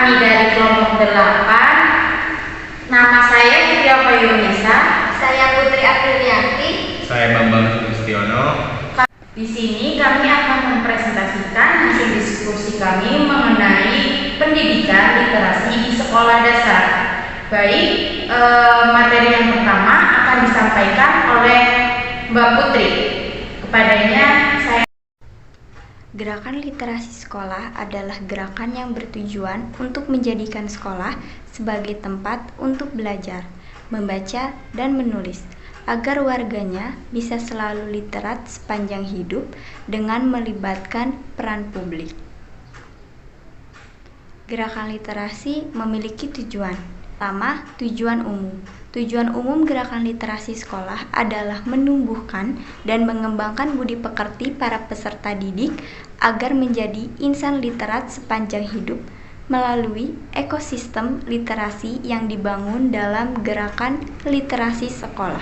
kami dari kelompok 8. Nama saya Putri Yunisa. Saya Putri Aprilianti. Saya Bambang Sugustiono. Di sini kami akan mempresentasikan hasil diskusi kami mengenai pendidikan literasi di sekolah dasar. Baik, materi yang pertama akan disampaikan oleh Mbak Putri. Kepadanya saya. Gerakan literasi sekolah adalah gerakan yang bertujuan untuk menjadikan sekolah sebagai tempat untuk belajar, membaca, dan menulis, agar warganya bisa selalu literat sepanjang hidup dengan melibatkan peran publik. Gerakan literasi memiliki tujuan. Pertama, tujuan umum. Tujuan umum gerakan literasi sekolah adalah menumbuhkan dan mengembangkan budi pekerti para peserta didik agar menjadi insan literat sepanjang hidup melalui ekosistem literasi yang dibangun dalam gerakan literasi sekolah.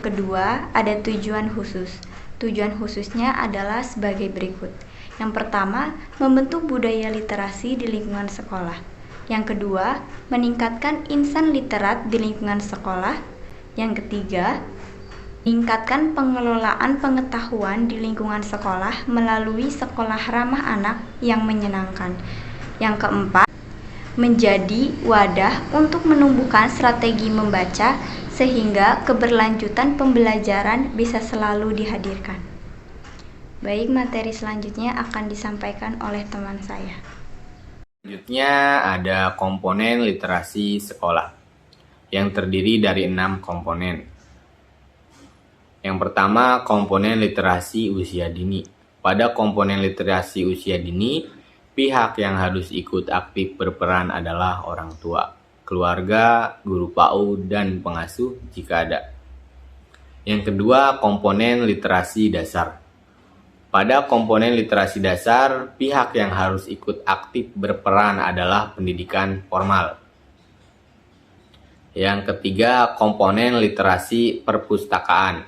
Kedua, ada tujuan khusus. Tujuan khususnya adalah sebagai berikut. Yang pertama, membentuk budaya literasi di lingkungan sekolah. Yang kedua, meningkatkan insan literat di lingkungan sekolah. Yang ketiga, meningkatkan pengelolaan pengetahuan di lingkungan sekolah melalui sekolah ramah anak yang menyenangkan. Yang keempat, menjadi wadah untuk menumbuhkan strategi membaca sehingga keberlanjutan pembelajaran bisa selalu dihadirkan. Baik, materi selanjutnya akan disampaikan oleh teman saya. Selanjutnya ada komponen literasi sekolah yang terdiri dari 6 komponen. Yang pertama, komponen literasi usia dini. Pada komponen literasi usia dini, pihak yang harus ikut aktif berperan adalah orang tua, keluarga, guru PAUD, dan pengasuh jika ada. Yang kedua, komponen literasi dasar. Pada komponen literasi dasar, pihak yang harus ikut aktif berperan adalah pendidikan formal. Yang ketiga, komponen literasi perpustakaan.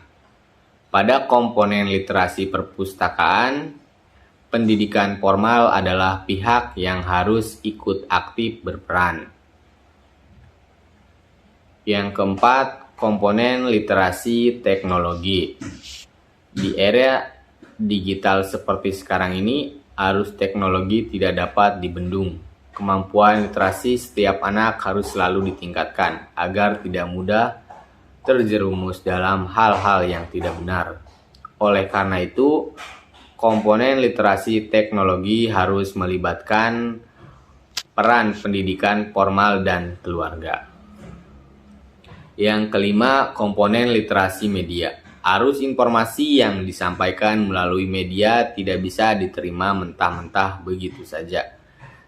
Pada komponen literasi perpustakaan, pendidikan formal adalah pihak yang harus ikut aktif berperan. Yang keempat, komponen literasi teknologi. Di era digital seperti sekarang ini, arus teknologi tidak dapat dibendung. Kemampuan literasi setiap anak harus selalu ditingkatkan agar tidak mudah terjerumus dalam hal-hal yang tidak benar. Oleh karena itu, komponen literasi teknologi harus melibatkan peran pendidikan formal dan keluarga. Yang kelima, komponen literasi media. Arus informasi yang disampaikan melalui media tidak bisa diterima mentah-mentah begitu saja.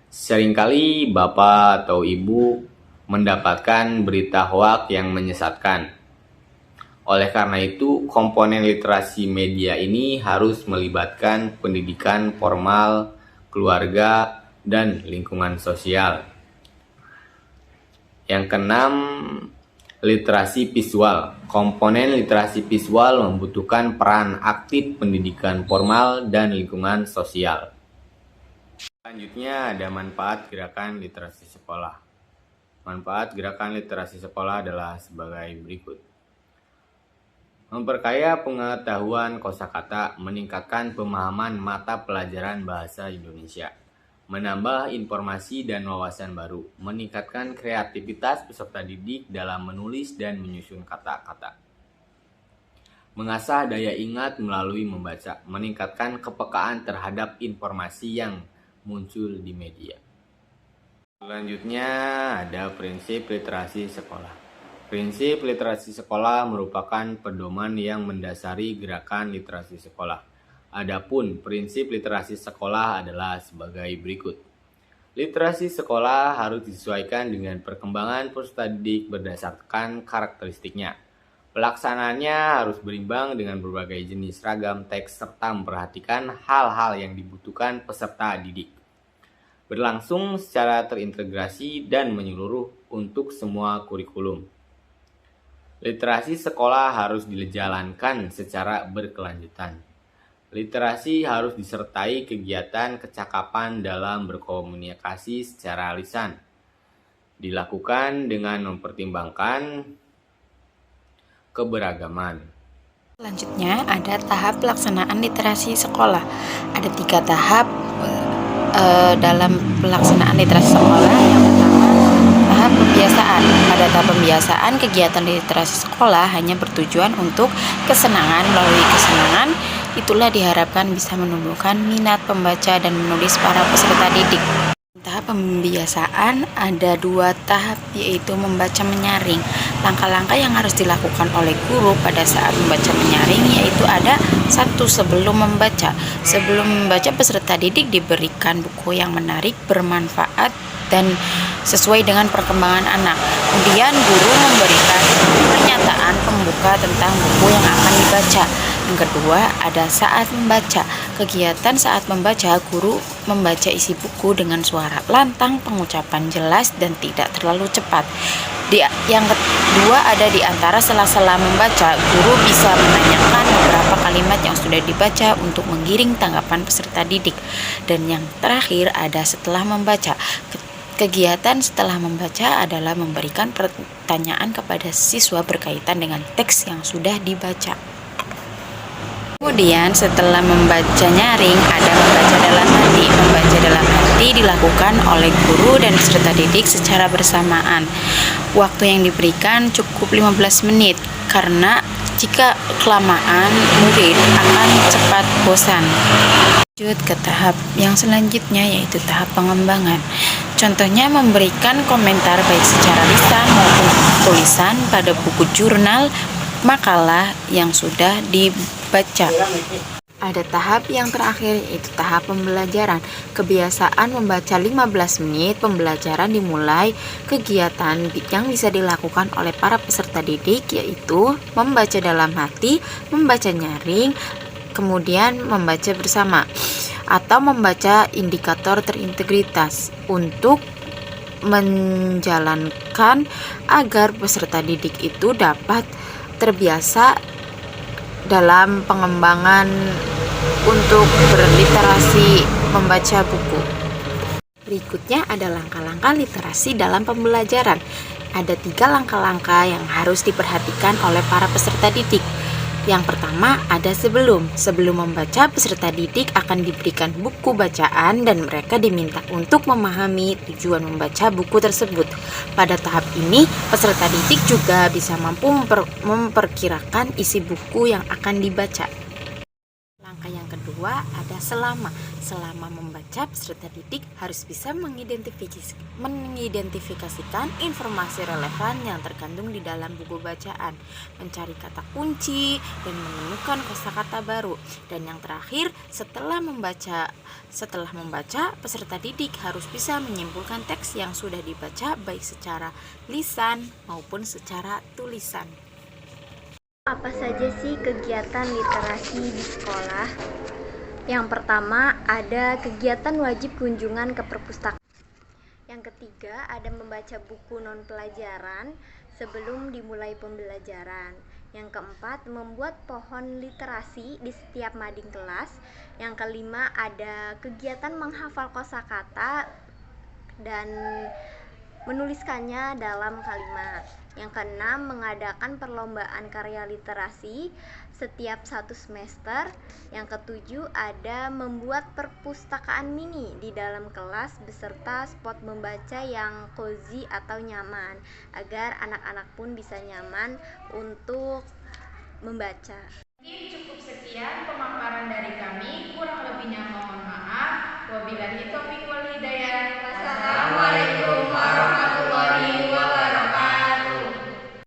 Seringkali bapak atau ibu mendapatkan berita hoaks yang menyesatkan. Oleh karena itu, komponen literasi media ini harus melibatkan pendidikan formal, keluarga, dan lingkungan sosial. Yang keenam, literasi visual. Komponen literasi visual membutuhkan peran aktif pendidikan formal dan lingkungan sosial. Selanjutnya ada manfaat gerakan literasi sekolah. Manfaat gerakan literasi sekolah adalah sebagai berikut. Memperkaya pengetahuan kosakata, meningkatkan pemahaman mata pelajaran bahasa Indonesia, menambah informasi dan wawasan baru, meningkatkan kreativitas peserta didik dalam menulis dan menyusun kata-kata, mengasah daya ingat melalui membaca, meningkatkan kepekaan terhadap informasi yang muncul di media. Selanjutnya ada prinsip literasi sekolah. Prinsip literasi sekolah merupakan pedoman yang mendasari gerakan literasi sekolah. Adapun prinsip literasi sekolah adalah sebagai berikut. Literasi sekolah harus disesuaikan dengan perkembangan peserta didik berdasarkan karakteristiknya. Pelaksanaannya harus berimbang dengan berbagai jenis ragam teks serta memperhatikan hal-hal yang dibutuhkan peserta didik. Berlangsung secara terintegrasi dan menyeluruh untuk semua kurikulum. Literasi sekolah harus dijalankan secara berkelanjutan. Literasi harus disertai kegiatan kecakapan dalam berkomunikasi secara lisan. Dilakukan dengan mempertimbangkan keberagaman. Selanjutnya ada tahap pelaksanaan literasi sekolah. Ada 3 tahap dalam pelaksanaan literasi sekolah. Yang pertama, tahap pembiasaan. Pada tahap pembiasaan, kegiatan literasi sekolah hanya bertujuan untuk kesenangan. Melalui kesenangan, itulah diharapkan bisa menumbuhkan minat pembaca dan menulis para peserta didik. Tahap pembiasaan ada 2 tahap, yaitu membaca menyaring. Langkah-langkah yang harus dilakukan oleh guru pada saat membaca menyaring yaitu ada 1. Sebelum membaca. Sebelum membaca, peserta didik diberikan buku yang menarik, bermanfaat, dan sesuai dengan perkembangan anak. Kemudian guru memberikan pernyataan pembuka tentang buku yang akan dibaca. Yang kedua, ada saat membaca. Kegiatan saat membaca, guru membaca isi buku dengan suara lantang, pengucapan jelas, dan tidak terlalu cepat. Yang kedua, ada di antara sela-sela membaca, guru bisa menanyakan beberapa kalimat yang sudah dibaca untuk menggiring tanggapan peserta didik. Dan yang terakhir, ada setelah membaca. Kegiatan setelah membaca adalah memberikan pertanyaan kepada siswa berkaitan dengan teks yang sudah dibaca. Kemudian setelah membaca nyaring, ada membaca dalam hati. Membaca dalam hati dilakukan oleh guru dan peserta didik secara bersamaan. Waktu yang diberikan cukup 15 menit, karena jika kelamaan murid akan cepat bosan. Lanjut ke tahap yang selanjutnya, yaitu tahap pengembangan. Contohnya memberikan komentar baik secara lisan maupun tulisan pada buku jurnal, makalah yang sudah dibaca. Ada tahap yang terakhir, yaitu tahap pembelajaran. Kebiasaan membaca 15 menit. Pembelajaran dimulai. Kegiatan yang bisa dilakukan oleh para peserta didik yaitu membaca dalam hati, membaca nyaring, kemudian membaca bersama, atau membaca indikator terintegritas untuk menjalankan agar peserta didik itu dapat terbiasa dalam pengembangan untuk berliterasi membaca buku. Berikutnya ada langkah-langkah literasi dalam pembelajaran. Ada 3 langkah-langkah yang harus diperhatikan oleh para peserta didik. Yang pertama, ada sebelum. Sebelum membaca, peserta didik akan diberikan buku bacaan dan mereka diminta untuk memahami tujuan membaca buku tersebut. Pada tahap ini, peserta didik juga bisa mampu memperkirakan isi buku yang akan dibaca. Langkah yang kedua ada selama. Selama membaca, peserta didik harus bisa mengidentifikasikan informasi relevan yang terkandung di dalam buku bacaan, mencari kata kunci, dan menemukan kosakata baru. Dan yang terakhir, setelah membaca, peserta didik harus bisa menyimpulkan teks yang sudah dibaca baik secara lisan maupun secara tulisan. Apa saja sih kegiatan literasi di sekolah? Yang pertama, ada kegiatan wajib kunjungan ke perpustakaan. Yang ketiga, ada membaca buku non-pelajaran sebelum dimulai pembelajaran. Yang keempat, membuat pohon literasi di setiap mading kelas. Yang kelima, ada kegiatan menghafal kosakata dan menuliskannya dalam kalimat. Yang keenam, mengadakan perlombaan karya literasi setiap 1 semester. Yang ketujuh, ada membuat perpustakaan mini di dalam kelas beserta spot membaca yang cozy atau nyaman, agar anak-anak pun bisa nyaman untuk membaca. Mungkin cukup sekian pemaparan dari kami, kurang lebihnya mohon maaf. Wabillahi taufiq wal hidayah.